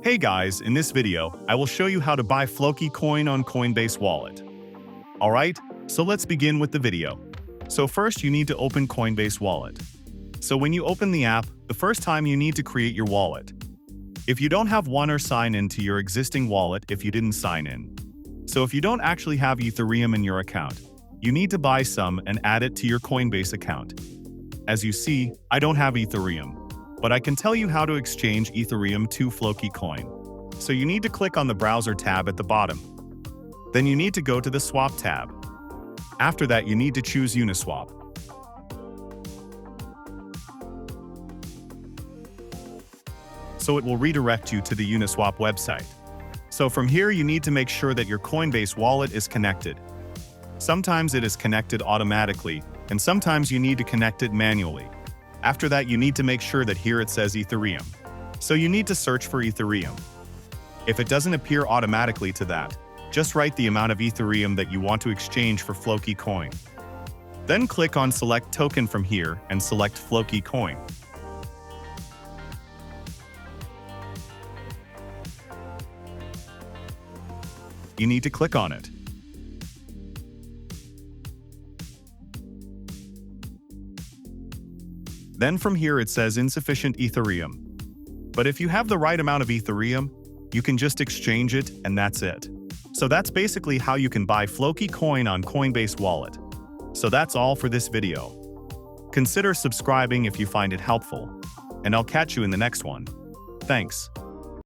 Hey guys, in this video, I will show you how to buy Floki coin on Coinbase Wallet. Alright, so let's begin with the video. So first you need to open Coinbase Wallet. So when you open the app, the first time you need to create your wallet. If you don't have one or sign in to your existing wallet if you didn't sign in. So if you don't actually have Ethereum in your account, you need to buy some and add it to your Coinbase account. As you see, I don't have Ethereum, but I can tell you how to exchange Ethereum to Floki coin. So you need to click on the browser tab at the bottom. Then you need to go to the swap tab. After that, you need to choose Uniswap. So it will redirect you to the Uniswap website. So from here, you need to make sure that your Coinbase wallet is connected. Sometimes it is connected automatically, and sometimes you need to connect it manually. After that, you need to make sure that here it says Ethereum. So you need to search for Ethereum. If it doesn't appear automatically to that, just write the amount of Ethereum that you want to exchange for Floki coin. Then click on Select Token from here and select Floki coin. You need to click on it. Then from here it says insufficient Ethereum. But if you have the right amount of Ethereum, you can just exchange it and that's it. So that's basically how you can buy Floki coin on Coinbase Wallet. So that's all for this video. Consider subscribing if you find it helpful, and I'll catch you in the next one. Thanks.